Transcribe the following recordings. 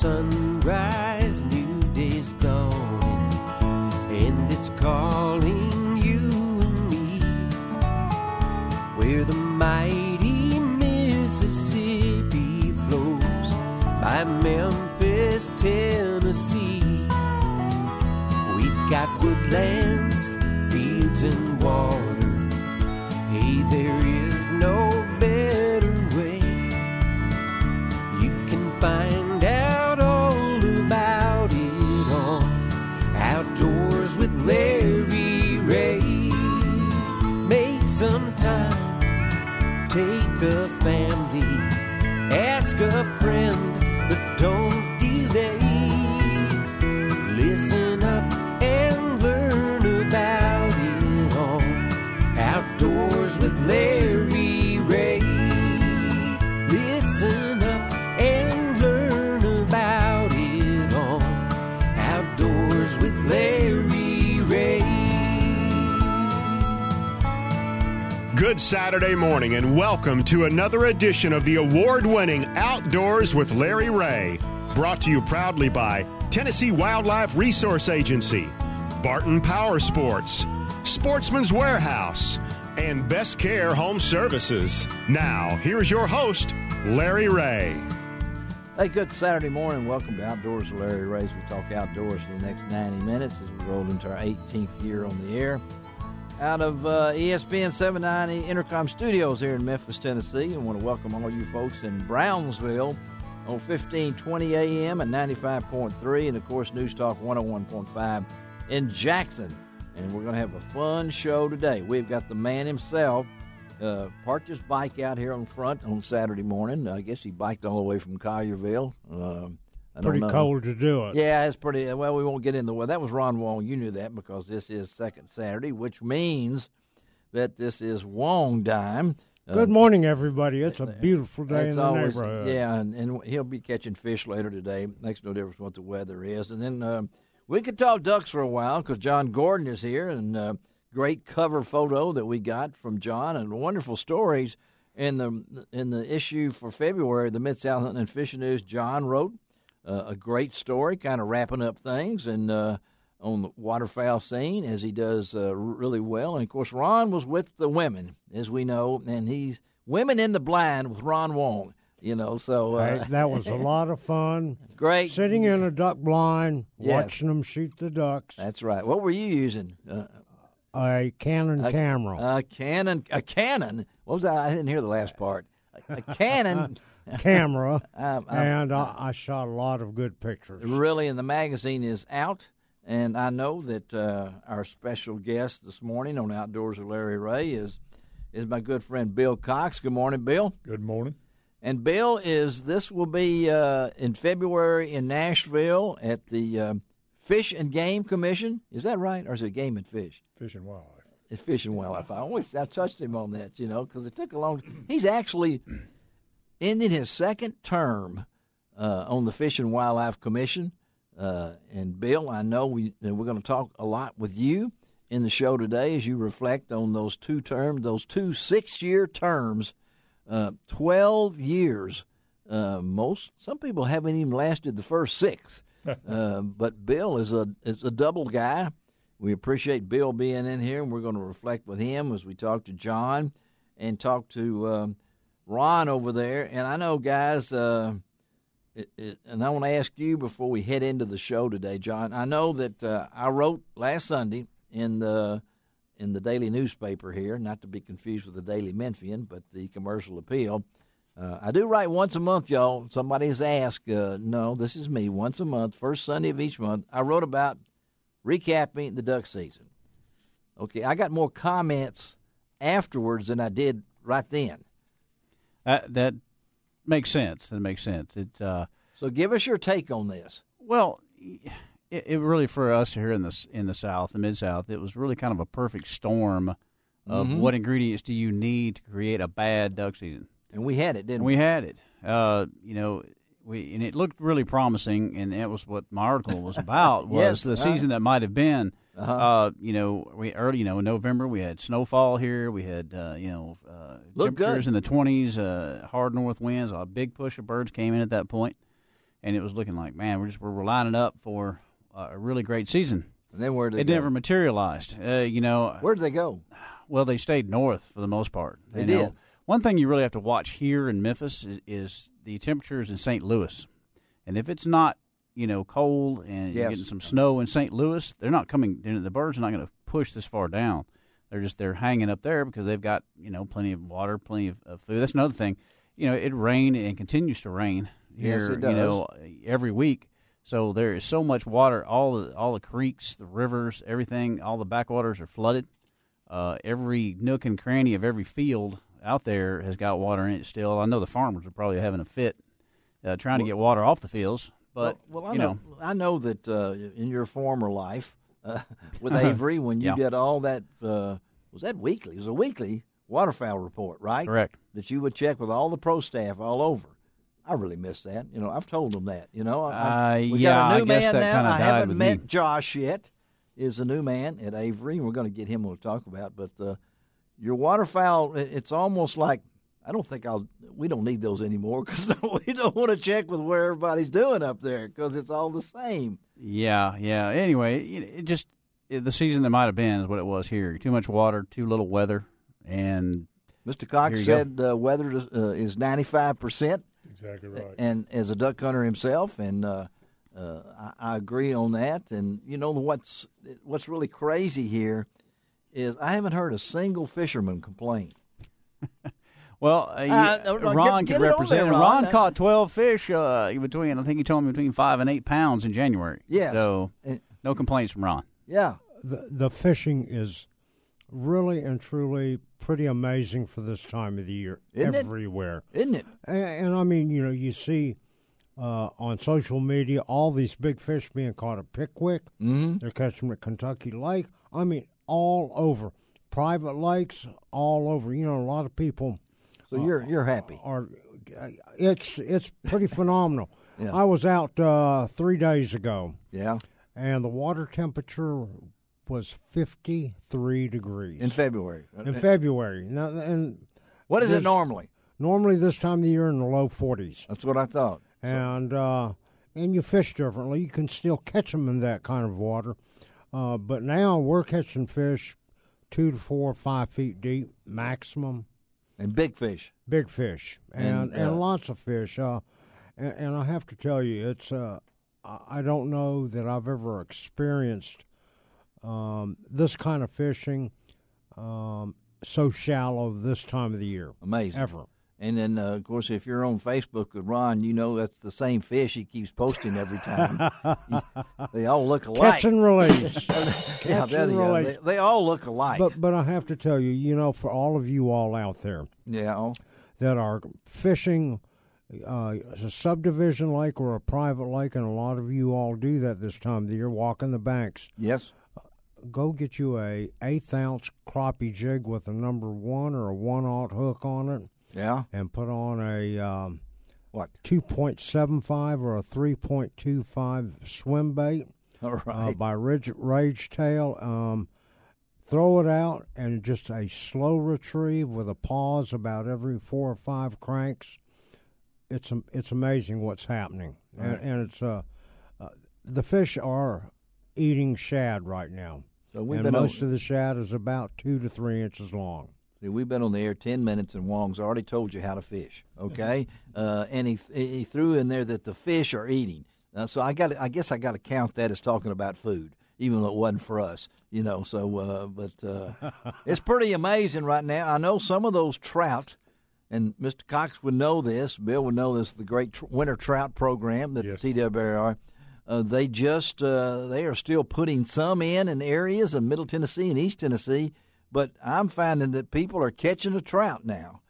sunrise, new day's dawning, and it's calling you and me, where the mighty Mississippi flows by Memphis, Tennessee. We've got woodlands, fields, and water. Hey, there is no better way. You can find out all about it on Outdoors with Larry Ray. Make some time, take the family, ask a friend, but don't delay. Listen up and learn about it on Outdoors with Larry Ray. Listen up and learn about it on Outdoors with Larry Ray. Good Saturday morning and welcome to another edition of the award-winning Outdoors with Larry Ray. Brought to you proudly by Tennessee Wildlife Resource Agency, Barton Power Sports, Sportsman's Warehouse, and Best Care Home Services. Now, here's your host, Larry Ray. Hey, good Saturday morning. Welcome to Outdoors with Larry Ray. We talk outdoors for the next 90 minutes as we roll into our 18th year on the air. Out of ESPN 790 Intercom Studios here in Memphis, Tennessee. I want to welcome all you folks in Brownsville on 1520 AM and 95.3, and, of course, News Talk 101.5 in Jackson. And we're going to have a fun show today. We've got the man himself parked his bike out here on front on Saturday morning. I guess he biked all the way from Collierville. Pretty cold to do it. Yeah, it's pretty. Well, we won't get into the weather. That was Ron Wong. You knew that because this is second Saturday, which means that this is Wong time. Good morning, everybody. It's a beautiful day in the neighborhood. Yeah, and he'll be catching fish later today. Makes no difference what the weather is. And then we could talk ducks for a while because John Gordon is here, and great cover photo that we got from John, and wonderful stories in the issue for February, the Mid-South Hunting and Fishing News. John wrote a great story, kind of wrapping up things and on the waterfowl scene, as he does really well. And, of course, Ron was with the women, as we know, and he's Women in the Blind with Ron Wong, so. That was a lot of fun. Great. Sitting in a duck blind, Yes. watching them shoot the ducks. That's right. What were you using? A Canon camera. A Canon. What was that? I didn't hear the last part. A Canon camera, and I shot a lot of good pictures. Really, and the magazine is out, and I know that our special guest this morning on Outdoors with Larry Ray is my good friend Bill Cox. Good morning, Bill. Good morning. And Bill, this will be in February in Nashville at the Fish and Game Commission. Is that right, or is it Game and Fish? Fish and Wildlife. It's Fish and Wildlife. I touched him on that, because it took a long. He's actually ended his second term on the Fish and Wildlife Commission. And Bill, I know we're going to talk a lot with you in the show today as you reflect on those two 6-year terms, 12 years. Some people haven't even lasted the first 6. But Bill is a double guy. We appreciate Bill being in here, and we're going to reflect with him as we talk to John and talk to Ron over there. And I know, guys, and I want to ask you before we head into the show today, John. I know that I wrote last Sunday in the daily newspaper here, not to be confused with the Daily Memphian, but the Commercial Appeal. I do write once a month, y'all. Somebody has asked. No, this is me. Once a month, first Sunday of each month, I wrote about recapping the duck season. Okay, I got more comments afterwards than I did right then. That makes sense. That makes sense. So give us your take on this. Well, it really, for us here in the South, the Mid-South, it was really kind of a perfect storm of what ingredients do you need to create a bad duck season. And we had it, didn't we? We had it. And it looked really promising, and that was what my article was about. Was the season that might have been. In November we had snowfall here. We had temperatures in the 20s, hard north winds. A big push of birds came in at that point, and it was looking like, man, we're lining up for a really great season. And then where did it never materialized? Where did they go? Well, they stayed north for the most part. They did. One thing you really have to watch here in Memphis is the temperatures in St. Louis, and if it's not cold and you're getting some snow in St. Louis, they're not coming. The birds are not going to push this far down. They're hanging up there because they've got plenty of water, plenty of food. That's another thing. It rained and continues to rain here. Yes, it does. Every week. So there is so much water. All the creeks, the rivers, everything, all the backwaters are flooded. Every nook and cranny of every field out there has got water in it still. I know the farmers are probably having a fit trying to get water off the fields. But I know that in your former life with Avery, when you did all that, was that weekly? It was a weekly waterfowl report, right? Correct. That you would check with all the pro staff all over. I really miss that. I've told them that. We got a new man now. I haven't met Josh yet. Is a new man at Avery. We're going to get him to talk about. But your waterfowl, it's almost like we don't need those anymore because we don't want to check with where everybody's doing up there because it's all the same. Yeah. Anyway, the season that might have been is what it was here. Too much water, too little weather, and Mr. Cox said weather is 95%. Exactly right. And as a duck hunter himself, and I agree on that. And what's really crazy here is I haven't heard a single fisherman complain. Well, Ron can represent. Ron caught 12 fish between, I think he told me, between 5 and 8 pounds in January. Yes. So no complaints from Ron. Yeah. The fishing is really and truly pretty amazing for this time of the year. Everywhere. Isn't it? And I mean, you see on social media all these big fish being caught at Pickwick. Mm-hmm. They're catching them at Kentucky Lake. I mean, all over. Private lakes, all over. A lot of people. So you're happy. It's pretty phenomenal. Yeah. I was out 3 days ago. Yeah. And the water temperature was 53 degrees. In February. Now, and what is it normally? Normally this time of the year in the low 40s. That's what I thought. And you fish differently. You can still catch them in that kind of water. But now we're catching fish 2 to 4 or 5 feet deep maximum. And big fish. Big fish. And lots of fish. And I have to tell you, it's I don't know that I've ever experienced this kind of fishing so shallow this time of the year. Amazing. Ever. And then, of course, if you're on Facebook with Ron, that's the same fish he keeps posting every time. They all look alike. Catch and release. Catch and release. They all look alike. But I have to tell you, for all of you all out there that are fishing a subdivision lake or a private lake, and a lot of you all do that this time of the year, walking the banks. Yes. Go get you a 1/8 ounce crappie jig with a number 1 or a 1/0 hook on it. Yeah. And put on a 2.75 or a 3.25 swim bait. All right. By Rage Tail. Throw it out and just a slow retrieve with a pause about every 4 or 5 cranks. It's amazing what's happening. Right. And it's the fish are eating shad right now. So most of the shad is about 2 to 3 inches long. See, we've been on the air 10 minutes, and Wong's already told you how to fish, okay? And he threw in there that the fish are eating. So I guess I got to count that as talking about food, even though it wasn't for us, So, but it's pretty amazing right now. I know some of those trout, and Mr. Cox would know this, Bill would know this, the great winter trout program that the TWR. They are still putting some in areas of Middle Tennessee and East Tennessee. But I'm finding that people are catching a trout now,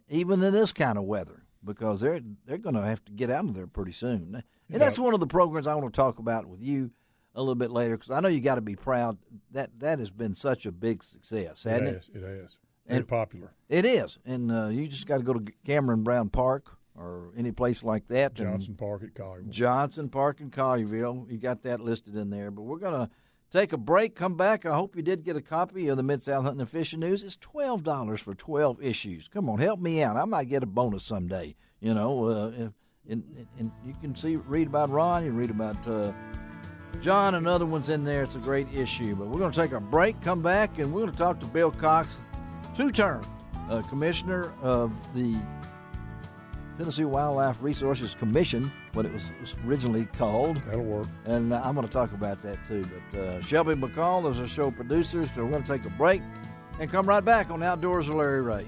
even in this kind of weather, because they're going to have to get out of there pretty soon. And that's one of the programs I want to talk about with you a little bit later, because I know you got to be proud that has been such a big success, hasn't it? It has. Very popular. It is, and you just got to go to Cameron Brown Park or any place like that. Johnson Park at Collierville. Johnson Park in Collierville. You got that listed in there. But we're going to take a break, come back. I hope you did get a copy of the Mid-South Hunting and Fishing News. It's $12 for 12 issues. Come on, help me out. I might get a bonus someday. and you can read about Ron, you can read about John and other ones in there. It's a great issue. But we're going to take a break, come back, and we're going to talk to Bill Cox, two-term commissioner of the Tennessee Wildlife Resources Commission, what it was originally called. That'll work. And I'm going to talk about that too. But Shelby McCall is our show producer, so we're going to take a break and come right back on Outdoors with Larry Ray.